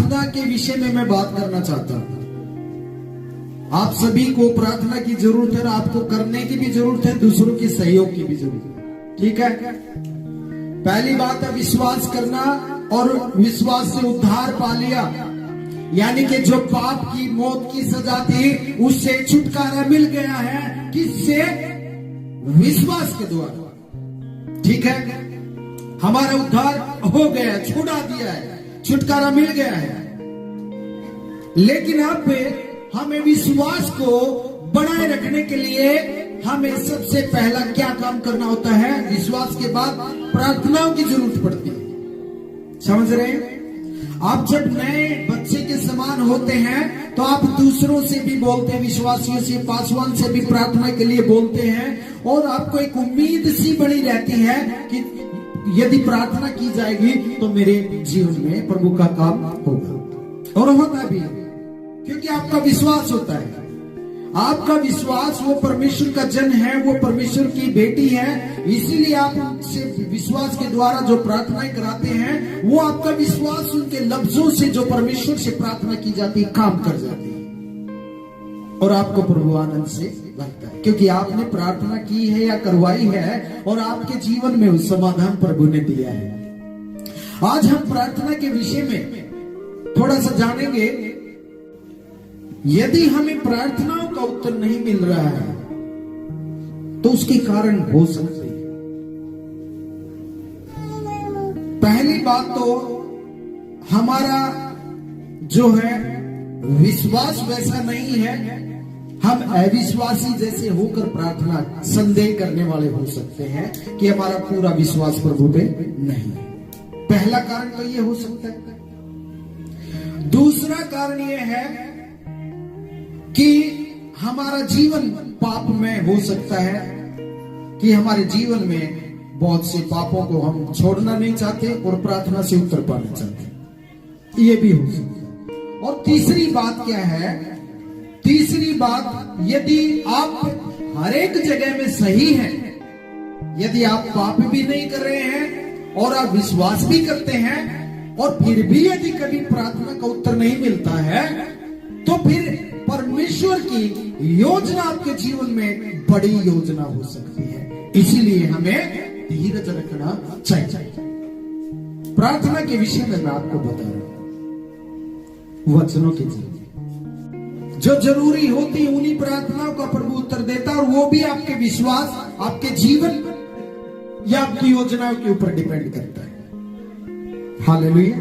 प्रार्थना के विषय में मैं बात करना चाहता हूं। आप सभी को प्रार्थना की जरूरत है, आपको करने की भी जरूरत है, दूसरों के सहयोग की भी जरूरत है। ठीक है, पहली बात है विश्वास करना, और विश्वास से उद्धार पा लिया, यानी कि जो पाप की मौत की सजा थी उससे छुटकारा मिल गया है। किससे? विश्वास के द्वारा। ठीक है, हमारा उद्धार हो गया, छुड़ा दिया है, छुटकारा मिल गया है। लेकिन अब हमें विश्वास को बनाए रखने के लिए हमें सबसे पहला क्या काम करना होता है? विश्वास के बाद प्रार्थनाओं की जरूरत पड़ती है। समझ रहे हैं? आप जब नए बच्चे के समान होते हैं तो आप दूसरों से भी बोलते हैं, विश्वासियों से, पासवान से भी प्रार्थना के लिए बोलते हैं, और आपको एक उम्मीद सी बनी रहती है कि यदि प्रार्थना की जाएगी तो मेरे जीवन में प्रभु का काम होगा। और होता भी है, क्योंकि आपका विश्वास होता है। आपका विश्वास, वो परमेश्वर का जन है, वो परमेश्वर की बेटी है, इसीलिए आप उनसे विश्वास के द्वारा जो प्रार्थनाएं कराते हैं, वो आपका विश्वास उनके लफ्जों से जो परमेश्वर से प्रार्थना की जाती है काम कर जाती है, और आपको प्रभु आनंद से लगता है, क्योंकि आपने प्रार्थना की है या करवाई है, और आपके जीवन में उस समाधान प्रभु ने दिया है। आज हम प्रार्थना के विषय में थोड़ा सा जानेंगे। यदि हमें प्रार्थनाओं का उत्तर नहीं मिल रहा है तो उसके कारण हो सकते हैं। पहली बात तो हमारा जो है विश्वास वैसा नहीं है, हम अविश्वासी जैसे होकर प्रार्थना संदेह करने वाले हो सकते हैं कि हमारा पूरा विश्वास प्रभु पे नहीं है। पहला कारण तो ये हो सकता है। दूसरा कारण ये है कि हमारा जीवन पाप में हो सकता है, कि हमारे जीवन में बहुत से पापों को हम छोड़ना नहीं चाहते और प्रार्थना से उत्तर पाना चाहते, ये भी हो सकता है। और तीसरी बात क्या है? तीसरी बात, यदि आप हर एक जगह में सही हैं, यदि आप पाप भी नहीं कर रहे हैं और आप विश्वास भी करते हैं, और फिर भी यदि कभी प्रार्थना का उत्तर नहीं मिलता है, तो फिर परमेश्वर की योजना आपके जीवन में बड़ी योजना हो सकती है। इसीलिए हमें धीरज रखना चाहिए। प्रार्थना के विषय में मैं आपको बता रहा हूं, वचनों के जरिए जो जरूरी होती उन्हीं प्रार्थनाओं का प्रभु उत्तर देता, और वो भी आपके विश्वास, आपके जीवन या आपकी योजनाओं के ऊपर डिपेंड करता है। हालेलुया।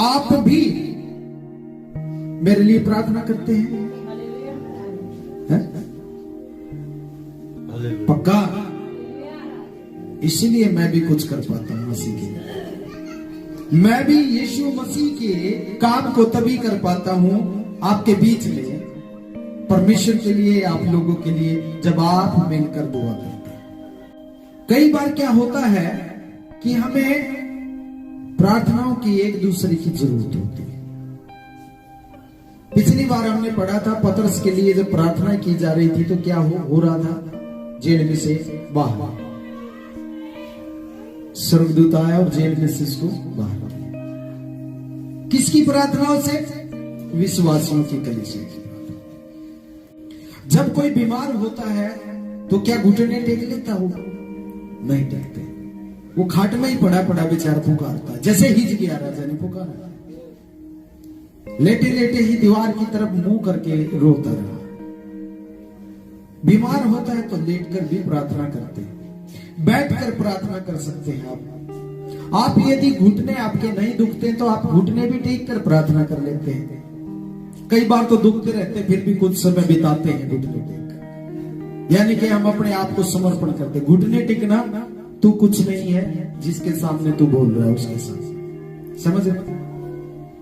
आप भी मेरे लिए प्रार्थना करते हैं, पक्का? इसीलिए मैं भी कुछ कर पाता हूं मसीह के। मैं भी यीशु मसीह के काम को तभी कर पाता हूं आपके बीच में, परमेश्वर के लिए, आप लोगों के लिए, जब आप मिलकर दुआ करते हैं। कई बार क्या होता है कि हमें प्रार्थनाओं की एक दूसरे की जरूरत होती है। पिछली बार हमने पढ़ा था पतरस के लिए जब प्रार्थना की जा रही थी तो क्या हो रहा था? जेल में से बाहर स्वर्गदूत आया और जेल में से इसको बाहर किया। किसकी प्रार्थनाओं से? विश्वासियों की कलीसिया की। जब कोई बीमार होता है तो क्या घुटने टेक लेता हो? नहीं टेकते, वो खाट में ही पड़ा पड़ा बेचारा पुकारता, जैसे हिजकिय्याह राजा ने पुकारा, लेटे लेटे ही दीवार की तरफ मुंह करके रोता रहा। बीमार होता है तो लेटकर भी प्रार्थना करते हैं, बैठकर प्रार्थना कर सकते हैं। आप यदि घुटने आपके नहीं दुखते तो आप घुटने भी टेक कर प्रार्थना कर लेते हैं। कई बार तो दुखते रहते फिर भी कुछ समय बिताते हैं घुटने टेक कर, यानी कि हम अपने आप को समर्पण करते। घुटने टेकना, तू कुछ नहीं है, जिसके सामने तू बोल रहा है उसके साथ। समझ रहे?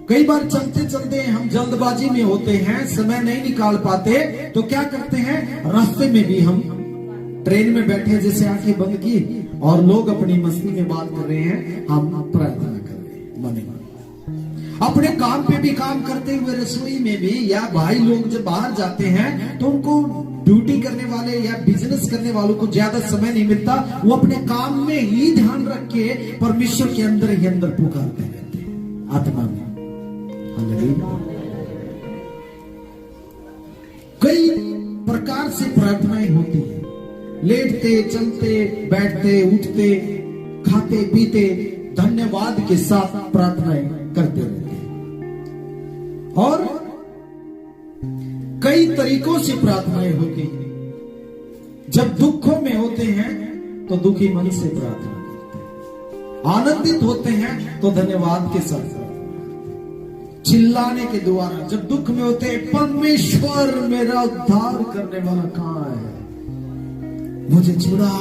कई बार चलते चलते हम जल्दबाजी में होते हैं, समय नहीं निकाल पाते, तो क्या करते हैं? रास्ते में भी हम ट्रेन में बैठे जैसे आंखें बंद की और लोग अपनी मस्ती में बात कर रहे हैं, हम प्रार्थना कर रहे हैं मने मन। अपने काम पे भी काम करते हुए, रसोई में भी, या भाई लोग जब बाहर जाते हैं तो उनको ड्यूटी करने वाले या बिजनेस करने वालों को ज्यादा समय नहीं मिलता, वो अपने काम में ही ध्यान रख के परमेश्वर के अंदर ही अंदर पुकारते रहते हैं। आत्मा में। हालेलुया। कई प्रकार से प्रार्थनाएं होती है, लेटते, चलते, बैठते, उठते, खाते, पीते, धन्यवाद के साथ प्रार्थनाएं करते रहते हैं। और कई तरीकों से प्रार्थनाएं होती हैं। जब दुखों में होते हैं तो दुखी मन से प्रार्थना करते हैं, आनंदित होते हैं तो धन्यवाद के साथ, चिल्लाने के द्वारा। जब दुख में होते हैं, परमेश्वर मेरा उद्धार करने वाला कहां है, मुझे छुड़ा,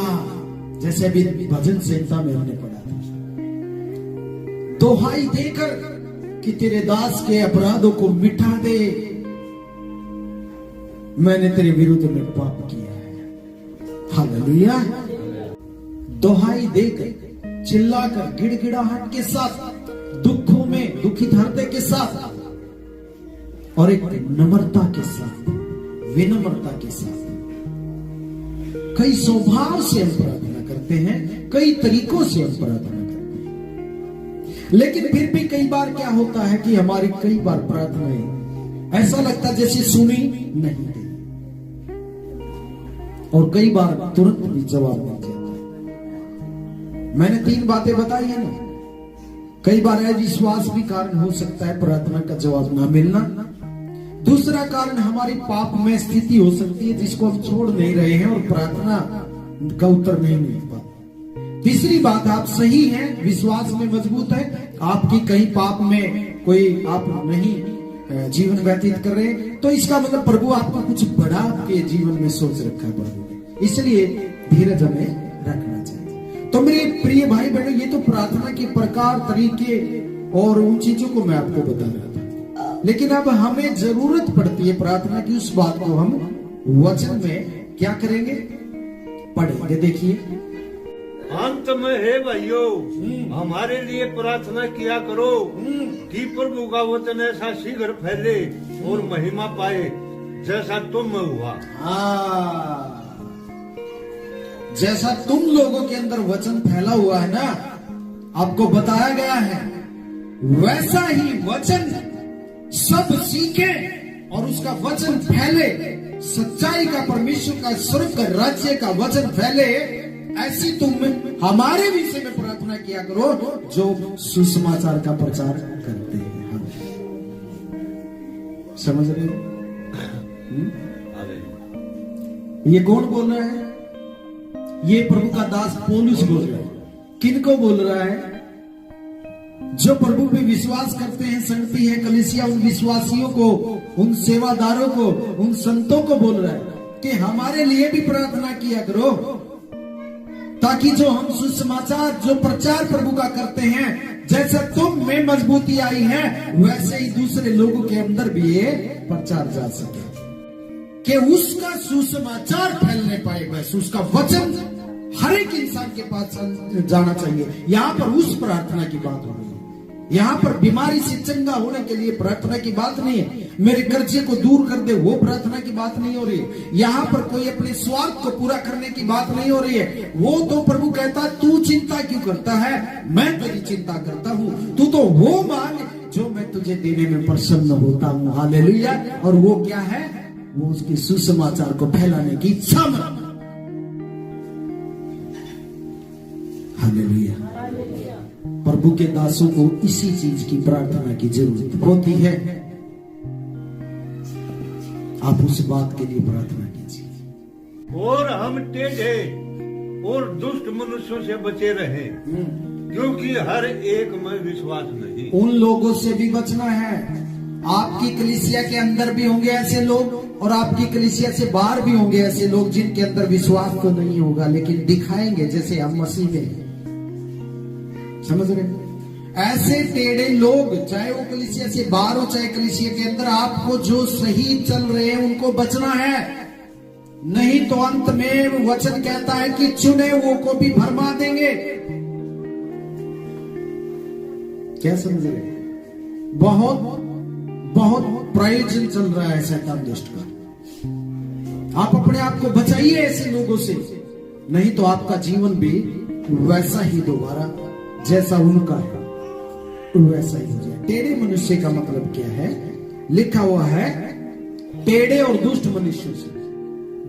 जैसे अभी भजन संहिता में हमने पढ़ा था, दोहाई देकर कि तेरे दास के अपराधों को मिटा दे, मैंने तेरे विरुद्ध में पाप किया है। हालेलुया। दोहाई देकर, चिल्लाकर, गिड़गिड़ाहट के साथ, दुखों में दुखित हृदय के साथ और एक नम्रता के साथ, विनम्रता के साथ। कई स्वभाव से हम प्रार्थना करते हैं, कई तरीकों से हम प्रार्थना करते हैं, लेकिन फिर भी कई बार क्या होता है कि हमारी कई बार प्रार्थनाएं ऐसा लगता जैसे सुनी नहीं गई, और कई बार तुरंत भी जवाब मिल जाता है। मैंने 3 बातें बताई है ना। कई बार अविश्वास भी कारण हो सकता है प्रार्थना का जवाब ना मिलना। दूसरा कारण हमारी पाप में स्थिति हो सकती है जिसको हम छोड़ नहीं रहे हैं और प्रार्थना का उत्तर नहीं मिल पाता। तीसरी बात, आप सही हैं, विश्वास में मजबूत है, आपकी कहीं पाप में कोई आप नहीं जीवन व्यतीत कर रहे, तो इसका मतलब प्रभु आपको कुछ बड़ा आपके जीवन में सोच रखा है प्रभु ने, इसलिए धीरज हमें रखना चाहिए। तो मेरे प्रिय भाई बहनों, ये तो प्रार्थना के प्रकार, तरीके और उन चीजों को मैं आपको बता रहा था, लेकिन अब हमें जरूरत पड़ती है प्रार्थना की, उस बात को हम वचन में क्या करेंगे, पढ़ेंगे। देखिए, अंत में है भाइयों, हमारे लिए प्रार्थना किया करो कि प्रभु का वचन ऐसा शीघ्र फैले और महिमा पाए जैसा तुम में हुआ। जैसा तुम लोगों के अंदर वचन फैला हुआ है ना, आपको बताया गया है, वैसा ही वचन सब सीखे और उसका वचन फैले, सच्चाई का, परमेश्वर का, स्वर्ग का, राज्य का वचन फैले। ऐसी तुम हमारे विषय में प्रार्थना किया करो जो सुसमाचार का प्रचार करते हैं। समझ रहे हो? ये कौन बोल रहा है? ये प्रभु का दास पौलुस बोल रहा है। किनको बोल रहा है? जो प्रभु पे विश्वास करते हैं, संगति है कलीसिया, उन विश्वासियों को, उन सेवादारों को, उन संतों को बोल रहा है कि हमारे लिए भी प्रार्थना किया करो, ताकि जो हम सुसमाचार, जो प्रचार प्रभु का करते हैं, जैसे तुम में मजबूती आई है, वैसे ही दूसरे लोगों के अंदर भी ये प्रचार जा सके, कि उसका सुसमाचार फैलने पाए, बस उसका वचन हर एक इंसान के पास जाना चाहिए। यहाँ पर उस प्रार्थना की बात हो रही है, यहाँ पर बीमारी से चंगा होने के लिए प्रार्थना की बात नहीं है, मेरे कर्जे को दूर कर दे वो प्रार्थना की बात नहीं हो रही है, यहाँ पर कोई अपने स्वार्थ को पूरा करने की बात नहीं हो रही है। वो तो प्रभु कहता है, तू चिंता क्यों करता है, मैं तेरी चिंता करता हूँ, तू तो वो मांग जो मैं तुझे देने में प्रसन्न होता हूँ। हालेलुया। और वो क्या है? वो उसके सुसमाचार को फैलाने की इच्छा में। हालेलुया। प्रभु के दासों को इसी चीज की प्रार्थना की जरूरत होती है। आप उस बात के लिए प्रार्थना कीजिए। और हम टेढ़े और दुष्ट मनुष्यों से बचे रहे, क्योंकि हर एक में विश्वास नहीं। उन लोगों से भी बचना है। आपकी कलीसिया के अंदर भी होंगे ऐसे लोग, और आपकी कलीसिया से बाहर भी होंगे ऐसे लोग जिनके अंदर विश्वास तो नहीं होगा, लेकिन दिखाएंगे जैसे हम मसीह में। समझ रहे? ऐसे टेढ़े लोग, चाहे वो कलीसिया से बाहर हो चाहे कलीसिया के अंदर, आपको जो सही चल रहे हैं उनको बचना है, नहीं तो अंत में वचन कहता है कि चुने वो को भी भरमा देंगे। क्या समझ रहे? बहुत बहुत प्रयोजन चल रहा है शैतान दुष्ट का। आप अपने आप को बचाइए ऐसे लोगों से, नहीं तो आपका जीवन भी वैसा ही दोबारा जैसा उनका है। वैसा ही हो जाए। टेढ़े मनुष्य का मतलब क्या है? लिखा हुआ है टेढ़े और दुष्ट मनुष्य से,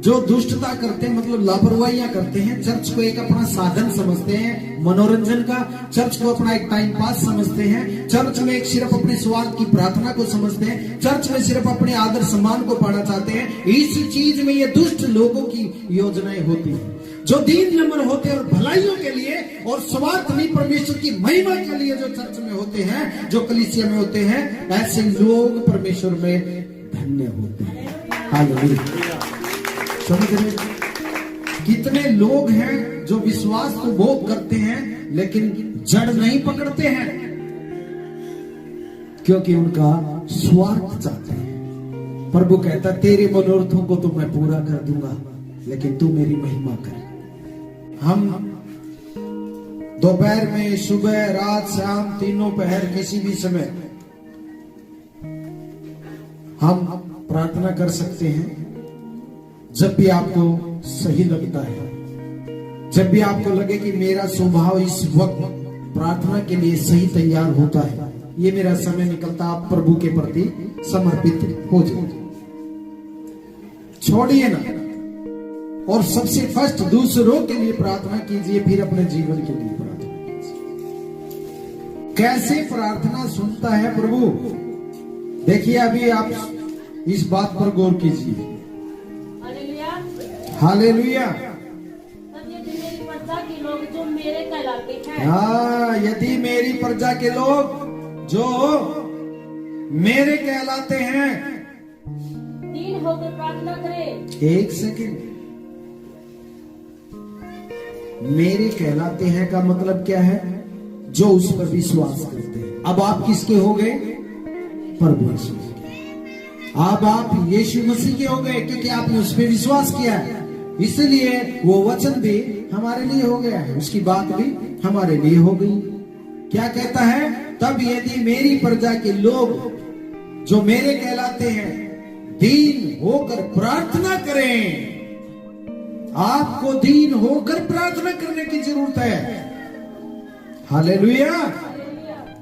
जो दुष्टता करते हैं मतलब लापरवाहियां करते हैं, चर्च को एक अपना साधन समझते हैं मनोरंजन का, चर्च को अपना एक टाइम पास समझते हैं, चर्च में एक सिर्फ अपने स्वार्थ की प्रार्थना को समझते हैं, चर्च में सिर्फ अपने आदर सम्मान को पाना चाहते हैं। इसी चीज में ये दुष्ट लोगों की योजनाएं होती हैं। जो दीन नम्र होते हैं और भलाइयों के लिए और स्वार्थ नहीं परमेश्वर की महिमा के लिए जो चर्च में होते हैं, जो कलीसिया में होते हैं, ऐसे लोग परमेश्वर में धन्य होते हैं। हालेलुया। समझ रहे? कितने लोग हैं जो विश्वास को बहुत करते हैं लेकिन जड़ नहीं पकड़ते हैं, क्योंकि उनका स्वार्थ चाहते हैं। प्रभु कहता तेरे मनोरथों को तो मैं पूरा कर दूंगा, लेकिन तू मेरी महिमा कर। हम दोपहर में, सुबह, रात, शाम, तीनों पहर, किसी भी समय हम प्रार्थना कर सकते हैं। जब भी आपको सही लगता है, जब भी आपको लगे कि मेरा स्वभाव इस वक्त प्रार्थना के लिए सही तैयार होता है, ये मेरा समय निकलता, आप प्रभु के प्रति समर्पित हो जाए, छोड़िए ना। और सबसे फर्स्ट दूसरों के लिए प्रार्थना कीजिए, फिर अपने जीवन के लिए प्रार्थना कीजिए। कैसे प्रार्थना सुनता है प्रभु? देखिए, अभी आप इस बात पर गौर कीजिए। हालेलुया। यदि मेरी प्रजा के लोग जो मेरे कहलाते हैं, हाँ, यदि मेरी प्रजा के लोग जो मेरे कहलाते हैं, दीन होकर प्रार्थना करें। एक सेकंड, मेरे कहलाते हैं का मतलब क्या है? जो उस पर विश्वास करते हैं। अब आप किसके हो गए? प्रभु यीशु के। अब आप यीशु मसीह के हो गए, क्योंकि आपने उस पर विश्वास किया है। इसलिए वो वचन भी हमारे लिए हो गया है, उसकी बात भी हमारे लिए हो गई। क्या कहता है? तब यदि मेरी प्रजा के लोग जो मेरे कहलाते हैं दीन होकर प्रार्थना करें। आपको दीन होकर प्रार्थना करने की जरूरत है। हालेलुया।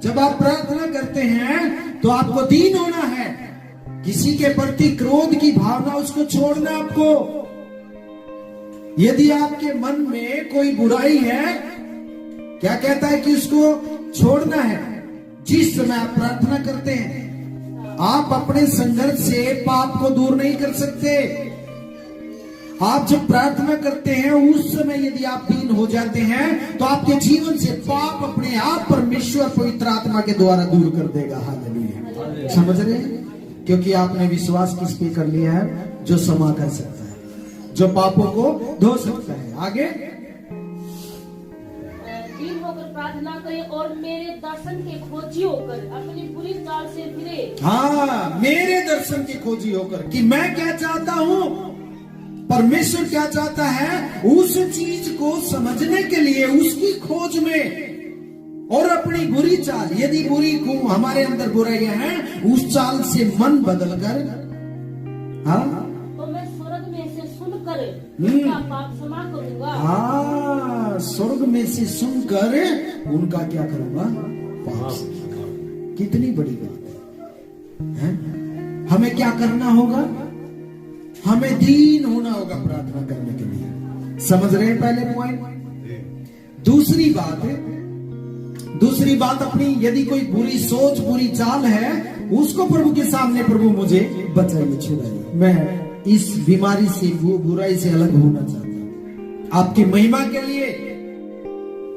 जब आप प्रार्थना करते हैं तो आपको दीन होना है। किसी के प्रति क्रोध की भावना उसको छोड़ना आपको। यदि आपके मन में कोई बुराई है, क्या कहता है कि उसको छोड़ना है। जिस समय आप प्रार्थना करते हैं, आप अपने संघर्ष से पाप को दूर नहीं कर सकते। आप जब प्रार्थना करते हैं उस समय यदि आप दीन हो जाते हैं तो आपके जीवन से पाप अपने आप परमेश्वर पवित्र आत्मा के द्वारा दूर कर देगा। हालेलुया। समझ रहे हैं? क्योंकि आपने विश्वास किस पे कर लिया है? जो क्षमा कर सकता है, जो पापों को धो सकता है। आगे, दीन होकर प्रार्थना करें और मेरे दर्शन के खोजी होकर अपनी बुरी चाल से फिरे। हाँ, मेरे दर्शन के खोजी होकर, कि मैं क्या चाहता हूँ, परमेश्वर क्या चाहता है, उस चीज को समझने के लिए उसकी खोज में, और अपनी बुरी चाल, यदि बुरी को हमारे अंदर बुराइयां हैं, उस चाल से मन बदलकर, हाँ, तो मैं स्वर्ग में से सुनकर उनका पाप क्षमा करूंगा। हाँ, स्वर्ग में से सुनकर उनका क्या करूंगा? पाप। कितनी बड़ी बात है? हमें क्या करना होगा? हमें दीन होना होगा प्रार्थना करने के लिए। समझ रहे हैं पहले पॉइंट? दूसरी बात अपनी यदि कोई बुरी सोच, बुरी चाल है, उसको प्रभु के सामने, प्रभु मुझे बचाइए, छुड़ाइए, मैं इस बीमारी से, वो बुराई से अलग होना चाहता हूं। आपकी महिमा के लिए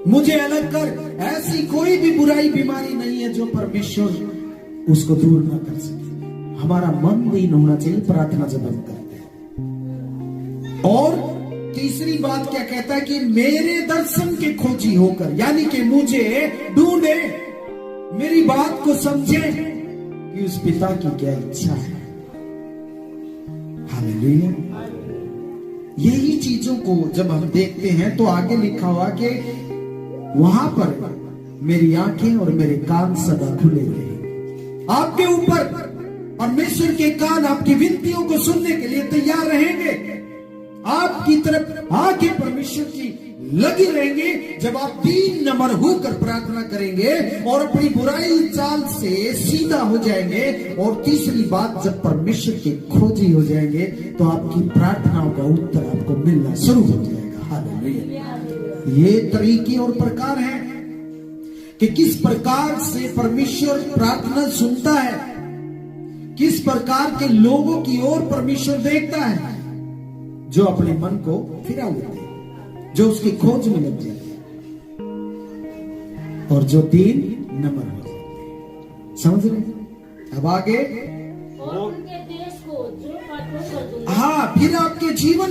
मुझे अलग कर। ऐसी कोई भी बुराई, बीमारी नहीं है जो परमेश्वर उसको दूर ना कर सके। हमारा मन दीन होना चाहिए प्रार्थना जब हम करते हैं। और तीसरी बात क्या कहता है? कि मेरे दर्शन के खोजी होकर, यानी कि मुझे ढूंढे, मेरी बात को समझे कि उस पिता की क्या इच्छा है। हालेलुया। यही चीजों को जब हम देखते हैं तो आगे लिखा हुआ कि वहां पर मेरी आंखें और मेरे कान सदा खुले रहे। आपके ऊपर परमेश्वर के कान आपकी विनतियों को सुनने के लिए तैयार रहेंगे। आपकी तरफ आके परमेश्वर की लगी रहेंगे। जब आप 3 नंबर होकर प्रार्थना करेंगे और अपनी बुराई चाल से सीधा हो जाएंगे, और तीसरी बात, जब परमेश्वर के खोजी हो जाएंगे तो आपकी प्रार्थनाओं का उत्तर आपको मिलना शुरू हो जाएगा। हालेलुया। ये तरीके और प्रकार हैं कि किस प्रकार से परमेश्वर प्रार्थना सुनता है, किस प्रकार के लोगों की ओर परमेश्वर देखता है, जो अपने मन को फिरा लेते हैं, जो उसकी खोज में लग जाते हैं, और जो 3 नंबर हो जाते हैं। समझ रहे? अब आगे, और उनके देश को जो काटो कर दूंगा। हाँ, फिर आपके जीवन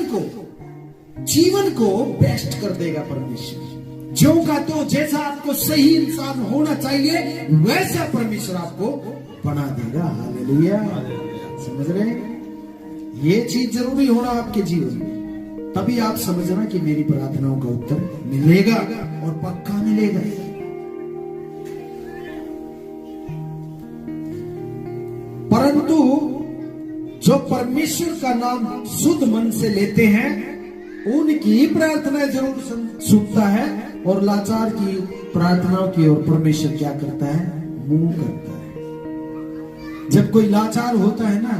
को बेस्ट कर देगा परमेश्वर। जो का तो जैसा आपको सही इंसान होना चाहिए वैसा परमेश्वर आपको बना देगा। हालेलुया। समझ रहे हैं? ये चीज जरूरी होना आपके जीवन में, तभी आप समझना कि मेरी प्रार्थनाओं का उत्तर मिलेगा, और पक्का मिलेगा। परंतु जो परमेश्वर का नाम शुद्ध मन से लेते हैं उनकी प्रार्थना जरूर सुनता है, और लाचार की प्रार्थनाओं की ओर परमेश्वर क्या करता है? मुंह करता है। जब कोई लाचार होता है ना,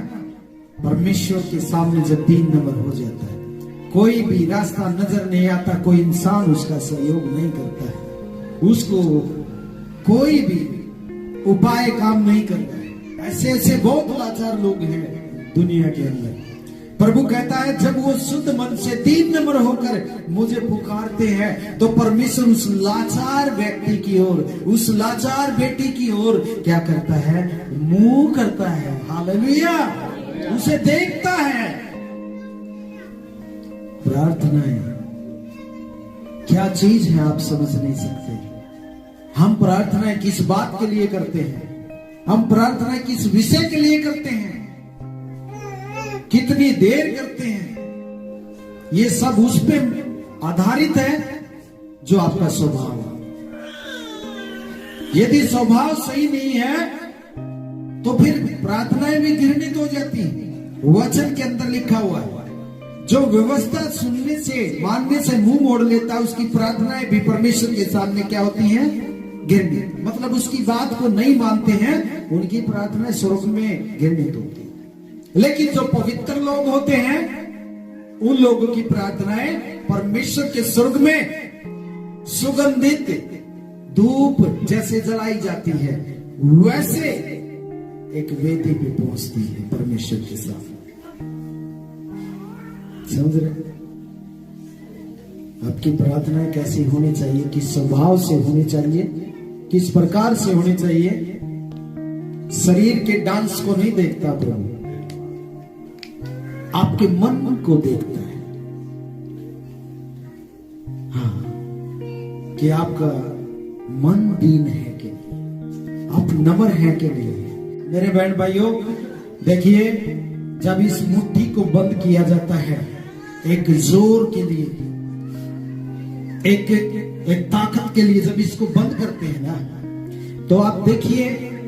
परमेश्वर के सामने जब 3 नंबर हो जाता है, कोई भी रास्ता नजर नहीं आता, कोई इंसान उसका सहयोग नहीं करता है, उसको कोई भी उपाय काम नहीं करता है। ऐसे ऐसे बहुत लाचार लोग हैं दुनिया के अंदर। प्रभु कहता है जब वो शुद्ध मन से 3 नंबर होकर मुझे पुकारते हैं, तो परमेश्वर उस लाचार व्यक्ति की ओर, उस लाचार बेटी की ओर क्या करता है? मुंह करता है। हालेलुया। उसे देखता है। प्रार्थनाएं क्या चीज है आप समझ नहीं सकते। हम प्रार्थनाएं किस बात के लिए करते हैं, हम प्रार्थनाएं किस विषय के लिए करते हैं, कितनी देर करते हैं, ये सब उस पे आधारित है जो आपका स्वभाव है। यदि स्वभाव सही नहीं है तो फिर प्रार्थनाएं भी घृणित हो जाती हैं। वचन के अंदर लिखा हुआ है, जो व्यवस्था सुनने से मानने से मुंह मोड़ लेता है उसकी प्रार्थनाएं भी परमेश्वर के सामने क्या होती हैं? घृणित। मतलब उसकी बात को नहीं मानते हैं, उनकी प्रार्थनाएं स्वर्ग में घृणित होती है। लेकिन जो पवित्र लोग होते हैं उन लोगों की प्रार्थनाएं परमेश्वर के स्वर्ग में सुगंधित धूप जैसे जलाई जाती है, वैसे एक वेदी पे पहुंचती है परमेश्वर के साथ। समझ रहे? आपकी प्रार्थनाएं कैसी होनी चाहिए, किस स्वभाव से होनी चाहिए, किस प्रकार से होनी चाहिए? शरीर के डांस को नहीं देखता प्रभु, आपके मन को देखता है। हाँ, कि आपका मन दीन है कि नहीं, आप नम्र है कि नहीं। मेरे बहन भाइयों देखिए, जब इस मुट्ठी को बंद किया जाता है एक जोर के लिए, एक ताकत के लिए, जब इसको बंद करते हैं ना, तो आप देखिए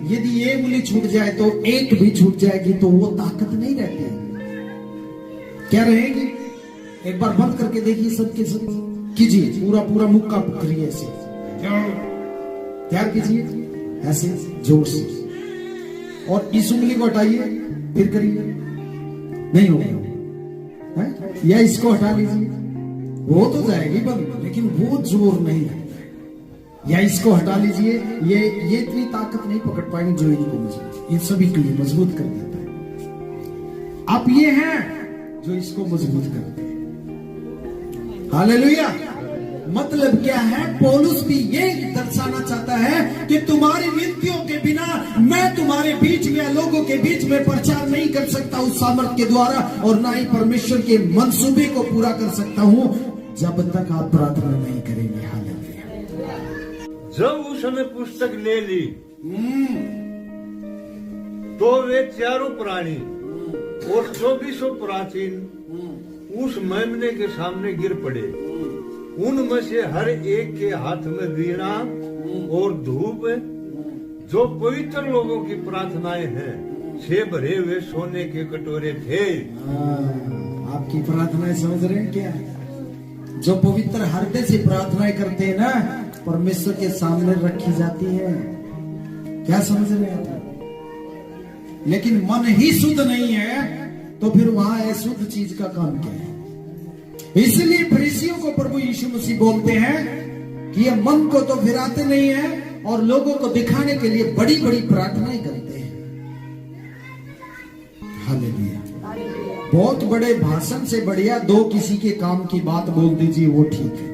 यदि ये उंगली छूट जाए तो एक भी छूट जाएगी तो वो ताकत नहीं रहती है। क्या रहेगी? एक बार बंद करके देखिए, सबके सब कीजिए, पूरा पूरा मुक्का पकड़िए, ऐसे तैयार कीजिए, ऐसे जोर से, और इस उंगली को हटाइए, फिर करिए, नहीं होगा। या इसको हटा लीजिए, वो तो जाएगी बंद, लेकिन वो जोर नहीं है। या इसको हटा लीजिए, ये इतनी ताकत नहीं पकड़ पाएंगे जो इनको मजबूत, इन सभी के लिए मजबूत कर देता है। आप ये हैं जो इसको मजबूत करते हैं। हालेलुया। मतलब क्या है? पौलुस भी ये दर्शाना चाहता है कि तुम्हारी विनतियों के बिना मैं तुम्हारे बीच में, लोगों के बीच में प्रचार नहीं कर सकता उस सामर्थ्य के द्वारा, और ना ही परमेश्वर के मंसूबे को पूरा कर सकता हूं जब तक आप प्रार्थना नहीं करेंगे। हालेलुया। जब उसने पुस्तक ले ली तो वे चारों प्राणी और 24 प्राचीन उस मेमने के सामने गिर पड़े। उनमें से हर एक के हाथ में वीणा और धूप, जो पवित्र लोगों की प्रार्थनाएं हैं, से भरे हुए सोने के कटोरे थे। आपकी प्रार्थनाएं समझ रहे हैं क्या? जो पवित्र हृदय से प्रार्थनाएं करते हैं ना, परमेश्वर के सामने रखी जाती है। क्या समझ रहे हैं? लेकिन मन ही शुद्ध नहीं है तो फिर वहां अशुद्ध चीज का काम क्या है? इसलिए फरीसियों को प्रभु यीशु मसीह बोलते हैं कि ये मन को तो फिराते नहीं है और लोगों को दिखाने के लिए बड़ी बड़ी प्रार्थनाएं करते हैं। हालेलुया। बहुत बड़े भाषण से बढ़िया दो किसी के काम की बात बोल दीजिए, वो ठीक है।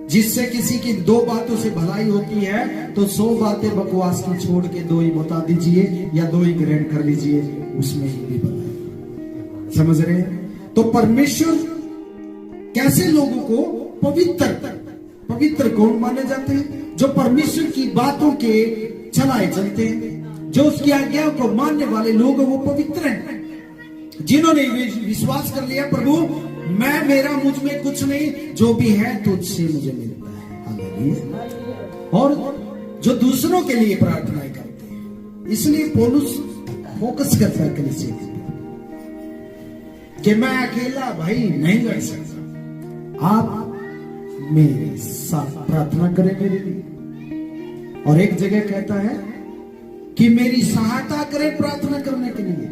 जिससे किसी की दो बातों से भलाई होती है तो 100 बातें बकवास की छोड़ के 2 ही बता दीजिए या 2 ही ग्रहण कर लीजिए, उसमें ही भी भलाई। समझ रहे हैं? तो परमेश्वर कैसे लोगों को पवित्र कौन माने जाते हैं? जो परमेश्वर की बातों के चलाए चलते हैं, जो उसकी आज्ञाओं को मानने वाले लोग वो पवित्र हैं। जिन्होंने विश्वास कर लिया, प्रभु मैं मेरा मुझ में कुछ नहीं, जो भी है तुझसे मुझे मिलता है। हालेलुया। और जो दूसरों के लिए प्रार्थनाएं करते हैं, इसलिए पौलुस फोकस करता है कलीसिया कि मैं अकेला भाई नहीं लड़ सकता, आप मेरे साथ प्रार्थना करें मेरे लिए। और एक जगह कहता है कि मेरी सहायता करें प्रार्थना करने के लिए।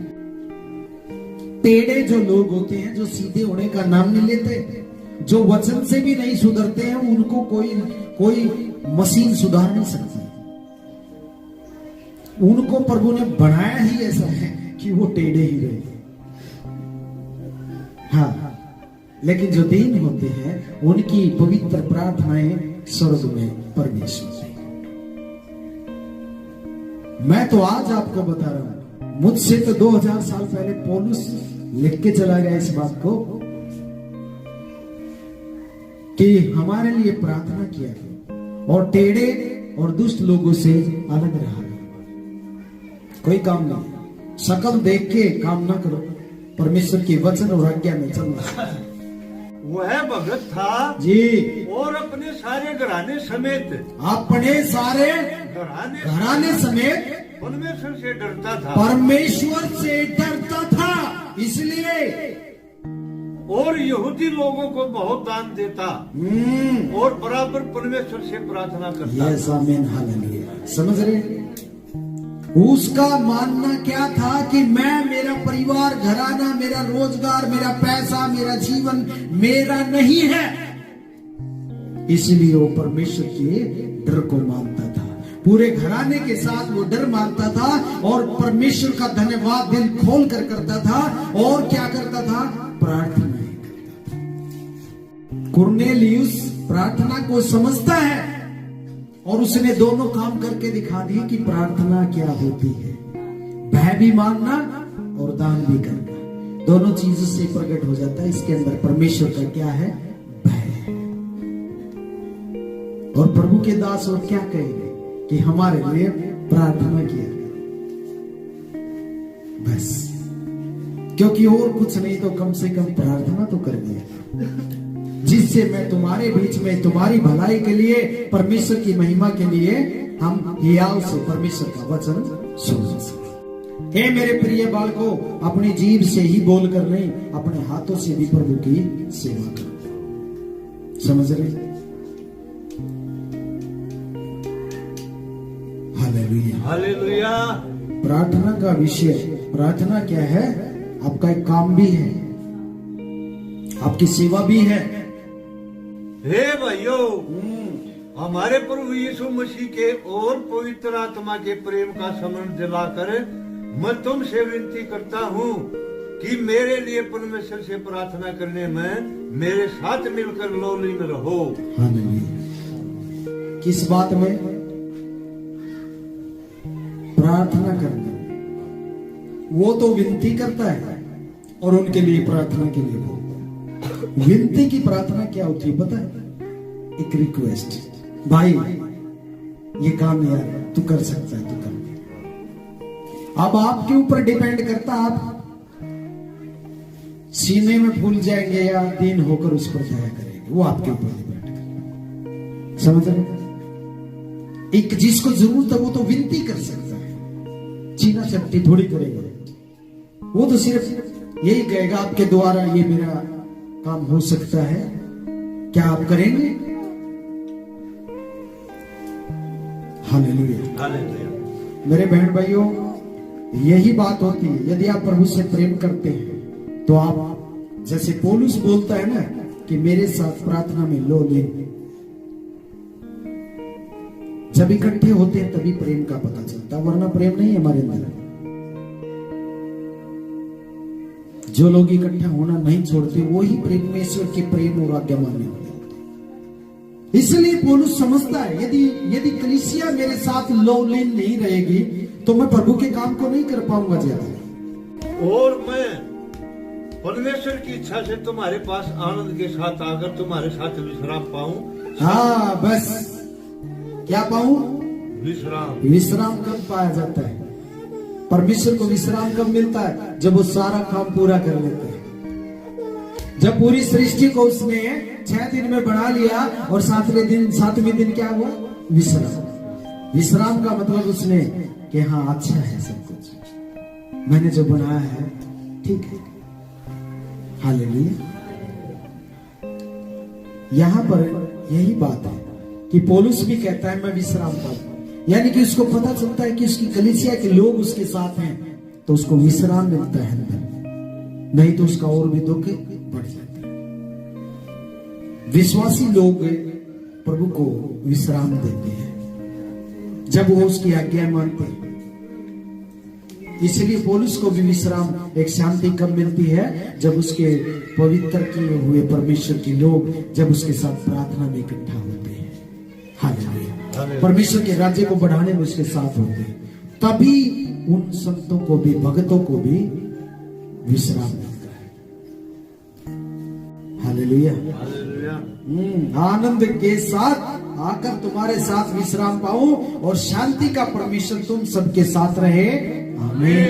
टेढ़े जो लोग होते हैं, जो सीधे होने का नाम नहीं लेते, जो वचन से भी नहीं सुधरते हैं, उनको कोई मशीन सुधार नहीं सकती। उनको प्रभु ने बनाया ही ऐसा है कि वो टेढ़े ही रहे। हाँ, लेकिन जो दीन होते हैं उनकी पवित्र प्रार्थनाएं स्वर्ग में परमेश्वर से। मैं तो आज आपको बता रहा हूं, मुझसे तो 2000 साल पहले पौलुस लिख के चला गया इस बात को कि हमारे लिए प्रार्थना किया और टेढ़े और दुष्ट लोगों से अलग रहा। कोई काम नहीं, शकल देख के काम ना करो, परमेश्वर के वचन और आज्ञा में चलना। वह भगत था जी, और अपने सारे घराने समेत घराने समेत परमेश्वर से डरता था। परमेश्वर से डरता था, इसलिए और यहूदी लोगों को बहुत दान देता और बराबर परमेश्वर से प्रार्थना करता। यस आमीन हालेलुया। समझ रहे? उसका मानना क्या था कि मैं, मेरा परिवार, घराना, मेरा रोजगार, मेरा पैसा, मेरा जीवन मेरा नहीं है, इसलिए वो परमेश्वर के डर को मानता था। पूरे घराने के साथ वो डर मानता था और परमेश्वर का धन्यवाद दिल खोल कर करता था। और क्या करता था? प्रार्थनाएं करता था। कुरनेलियुस प्रार्थना को समझता है और उसने दोनों काम करके दिखा दिए कि प्रार्थना क्या होती है। भय भी मानना और दान भी करना, दोनों चीजों से प्रकट हो जाता है इसके अंदर परमेश्वर का क्या है? भय। और प्रभु के दास और क्या कहेंगे कि हमारे लिए प्रार्थना किया, बस। क्योंकि और कुछ नहीं तो कम से कम प्रार्थना तो कर दिया, जिससे मैं तुम्हारे बीच में तुम्हारी भलाई के लिए, परमेश्वर की महिमा के लिए हम हियाव से परमेश्वर का वचन सुन सकें। हे मेरे प्रिय बालकों, अपनी जीभ से ही बोलकर नहीं, अपने हाथों से भी प्रभु की सेवा करो। समझ रहे? Hallelujah hallelujah. प्रार्थना का विषय, प्रार्थना क्या है? आपका एक काम भी है, आपकी सेवा भी है। हे भाइयों, हमारे प्रभु यीशु मसीह के और पवित्र आत्मा के प्रेम का स्मरण दिलाकर मैं तुमसे विनती करता हूँ कि मेरे लिए परमेश्वर से प्रार्थना करने में मेरे साथ मिलकर लौली में रहो। हालेलुया। किस बात में? प्रार्थना करना। वो तो विनती करता है और उनके लिए प्रार्थना के लिए बोलता है। विनती की प्रार्थना क्या होती है पता है? एक रिक्वेस्ट, भाई ये काम यार तू कर सकता है, तू कर। अब आपके ऊपर डिपेंड करता, आप सीने में फूल जाएंगे या दीन होकर उस पर जाया करेंगे, वो आपके ऊपर डिपेंड करता। समझ रहे? एक जिसको जरूरत है वो तो विनती कर सकता है, चीना चपटी थोड़ी करेगा। वो तो सिर्फ यही कहेगा आपके द्वारा ये मेरा काम हो सकता है, क्या आप करेंगे? हालेलुया। हालेलुया। मेरे बहन भाइयों, यही बात होती है। यदि आप प्रभु से प्रेम करते हैं तो आप, जैसे पौलुस बोलता है ना कि मेरे साथ प्रार्थना में लो ले, जब इकट्ठे होते हैं तभी प्रेम का पता चलता, वरना प्रेम नहीं है हमारे अंदर। जो लोग इकट्ठा होना नहीं छोड़ते वही परमेश्वर के प्रेम और आज्ञा मानने वाले होते। इसलिए पौलुस समझता है यदि कलीसिया मेरे साथ लवलीन नहीं रहेगी तो मैं प्रभु के काम को नहीं कर पाऊंगा ज्यादा। और मैं परमेश्वर की इच्छा से तुम्हारे पास आनंद के साथ आकर तुम्हारे साथ विश्राम पाऊं। हाँ, बस क्या पाऊं? विश्राम। विश्राम कब पाया जाता है? परमेश्वर को विश्राम कब मिलता है? जब वो सारा काम पूरा कर लेता है। जब पूरी सृष्टि को उसने 6 दिन में बना लिया और 7वें दिन क्या हुआ? विश्राम। विश्राम का मतलब उसने कि हाँ अच्छा है सब कुछ, मैंने जो बनाया है ठीक है। हालेलुया। यहां पर यही बात है कि पौलुस भी कहता है मैं विश्राम पाऊं, यानी कि उसको पता चलता है कि उसकी कलीसिया के लोग उसके साथ हैं तो उसको विश्राम मिलता है अंदर, नहीं तो उसका और भी दुख बढ़ जाता है। विश्वासी लोग प्रभु को विश्राम देते हैं जब वो उसकी आज्ञा मानते हैं। इसलिए पौलुस को भी विश्राम, एक शांति कब मिलती है? जब उसके पवित्र किए हुए परमेश्वर के लोग जब उसके साथ प्रार्थना में इकट्ठा होते हैं। हालेलुया। परमेश्वर के राज्य को बढ़ाने में उसके साथ होते हैं, तभी उन संतों को भी, भक्तों को भी विश्राम मिलता है। हालेलुया। आनंद के साथ आकर तुम्हारे साथ विश्राम पाऊं और शांति का परमेश्वर तुम सबके साथ रहे। आमीन।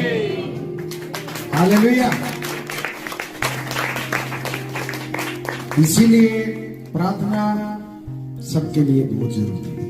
हालेलुया। इसीलिए प्रार्थना सबके लिए बहुत जरूरी है।